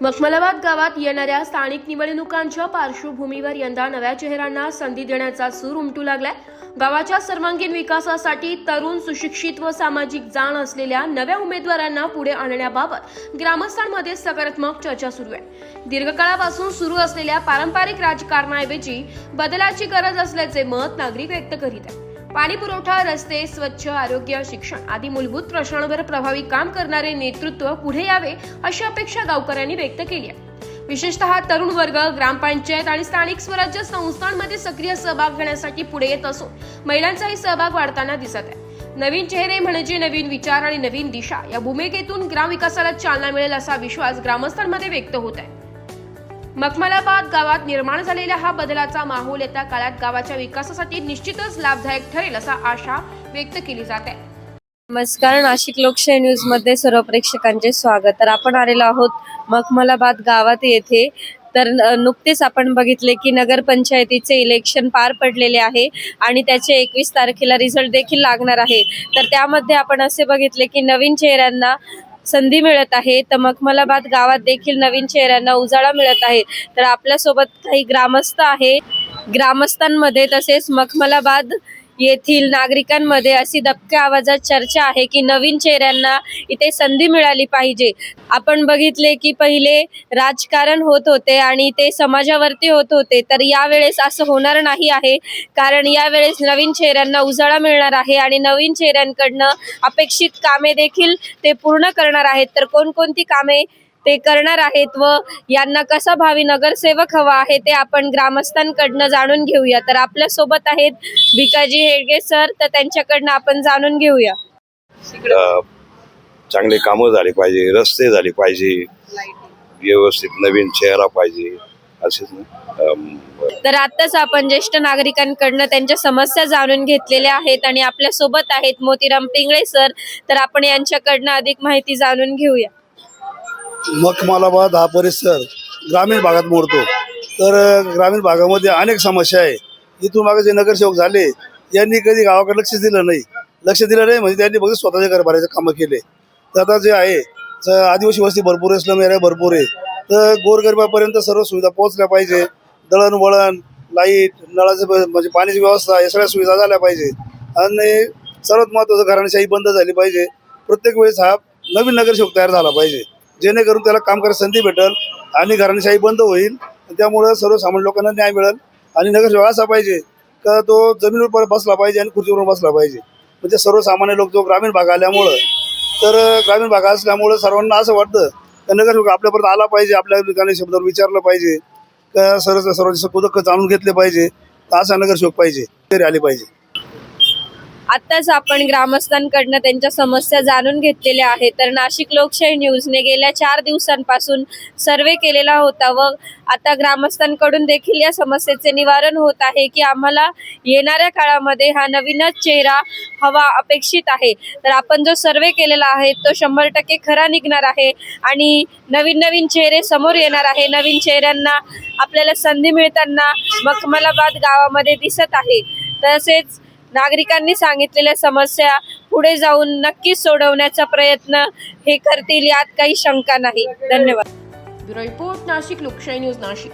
मखमलाबाद गावात येणाऱ्या स्थानिक निवडणुकांच्या पार्श्वभूमीवर यंदा नव्या चेहऱ्यांना संधी देण्याचा सूर उमटू लागलाय। गावाच्या सर्वांगीण विकासासाठी तरुण, सुशिक्षित व सामाजिक जाण असलेल्या नव्या उमेदवारांना पुढे आणण्याबाबत ग्रामस्थांमध्ये सकारात्मक चर्चा सुरू आहे। दीर्घकाळापासून सुरू असलेल्या पारंपरिक राजकारणाऐवजी बदलाची गरज असल्याचे मत नागरिक व्यक्त करीत आहेत। पाणी पुरवठा, रस्ते, स्वच्छ, आरोग्य, शिक्षण आदी मूलभूत प्रश्नांवर प्रभावी काम करणारे नेतृत्व पुढे यावे अशी अपेक्षा गावकऱ्यांनी व्यक्त केली आहे। विशेषतः तरुण वर्ग ग्रामपंचायत आणि स्थानिक स्वराज्य संस्थांमध्ये सक्रिय सहभाग घेण्यासाठी पुढे येत असून महिलांचाही सहभाग वाढताना दिसत आहे। नवीन चेहरे म्हणजे नवीन विचार आणि नवीन दिशा या भूमिकेतून ग्रामविकासाला चालना मिळेल असा विश्वास ग्रामस्थांमध्ये व्यक्त होत आहे। मखमलाबाद गावात निर्माण झालेल्या हा बदलाचा माहोल येत्या काळात गावाच्या विकासासाठी निश्चितच लाभदायक ठरेल असा आशा व्यक्त केली जाते। नमस्कार, नाशिक लोकशाही न्यूज मध्ये सर्व प्रेक्षकांचे स्वागत। तर आपण आलेलो आहोत मखमलाबाद गावात येथे। तर नुकतेच आपण बघितले की नगरपंचायतीचे इलेक्शन पार पडलेले आहे आणि त्याचे 21 तारखेला रिझल्ट देखील लागणार आहे। तर त्यामध्ये आपण असे बघितले की नवीन चेहऱ्यांना संधी मिळत आहे, तर मखमलाबाद गावात देखील नवीन चेहऱ्यांना उजाळा मिळत आहे। तर आपल्यासोबत काही ग्रामस्थ आहे। ग्रामस्थांमध्ये तसेच मखमलाबाद येथील नागरिकांमध्ये अशी दबक्या आवाजात चर्चा आहे की नवीन चेहऱ्यांना इथे संधी मिळाली पाहिजे। आपण बघितले की पहिले राजकारण होत होते आणि ते समाजावरती होत होते, तर यावेळेस असं होणार नाही आहे, कारण यावेळेस नवीन चेहऱ्यांना उजाळा मिळणार आहे आणि नवीन चेहऱ्यांकडनं अपेक्षित कामे देखील ते पूर्ण करणार आहेत। तर कोणकोणती कामे ते करणार आहेत व यांना कसा भावी नगरसेवक हवा आहे ते आपण ग्रामस्थांकडनं जाणून घेऊया। तर आपल्या सोबत आहेत भिकाजी हेडगे सर, तर त्यांच्याकडनं आपण जाणून घेऊया। चांगले कामं झाले पाहिजे, रस्ते झाले पाहिजे, व्यवस्थित नवीन चेहरा पाहिजे असेच ना। तर आताच आपण ज्येष्ठ नागरिकांकडनं त्यांच्या समस्या जाणून घेतलेल्या आहेत आणि आपल्या सोबत आहेत मोतीराम पिंगळे सर, तर आपण यांच्याकडनं अधिक माहिती जाणून घेऊया। मखमलाबाद हा परिसर ग्रामीण भागात मोडतो, तर ग्रामीण भागामध्ये अनेक समस्या आहे। इथून मागे जे नगरसेवक झाले यांनी कधी गावाकडे लक्ष दिलं नाही म्हणजे त्यांनी फक्त स्वतःच्या घरभराचे कामं केले। तर आता जे आहे आदिवासी वस्ती भरपूर आहे, स्लम एरिया भरपूर आहे, तर गोरगरिबापर्यंत सर्व सुविधा पोहोचल्या पाहिजे। दळणवळण, लाईट, नळाचं म्हणजे पाण्याची व्यवस्था या सगळ्या सुविधा झाल्या पाहिजे। आणि सर्वात महत्त्वाचं घराणेशाही बंद झाली पाहिजे। प्रत्येक वेळेस हा नवीन नगरसेवक तयार झाला पाहिजे, जेणेकरून त्याला काम करायची संधी भेटेल आणि घराणेशाही बंद होईल। त्यामुळे सर्वसामान्य लोकांना न्याय मिळेल आणि नगरसेवक असा पाहिजे का तो जमिनीवर बसला पाहिजे आणि खुर्चीवर बसला पाहिजे। म्हणजे सर्वसामान्य लोक जो ग्रामीण भाग आल्यामुळं, तर ग्रामीण भाग असल्यामुळं सर्वांना असं वाटतं का नगरसेवक आपल्यापर्यंत आला पाहिजे, आपल्या ठिकाणी शब्दावर विचारलं पाहिजे, का सर्वांचे कुदक जाणून घेतले पाहिजे, तर असा नगरसेवक पाहिजे, तरी आले पाहिजे। आताच आपण ग्रामस्थांकडनं त्यांच्या समस्या जाणून घेतलेल्या आहेत। तर नाशिक लोकशाही न्यूजने गेल्या 4 दिवसांपासून सर्वे केलेला होता व आता ग्रामस्थांकडून देखील या समस्येचे निवारण होत आहे की आम्हाला येणाऱ्या काळामध्ये हा नवीनच चेहरा हवा अपेक्षित आहे। तर आपण जो सर्वे केलेला आहे तो 100% खरा निघणार आहे आणि नवीन चेहरे समोर येणार आहे। नवीन चेहऱ्यांना आपल्याला संधी मिळताना मखमलाबाद गावामध्ये दिसत आहे। तसेच नागरिकांनी सांगितलेल्या समस्या पुढे जाऊन नक्कीच सोडवण्याचा प्रयत्न हे करतील, यात काही शंका नाही। धन्यवाद। ब्युरो रिपोर्ट, नाशिक लोकशाही न्यूज, नाशिक।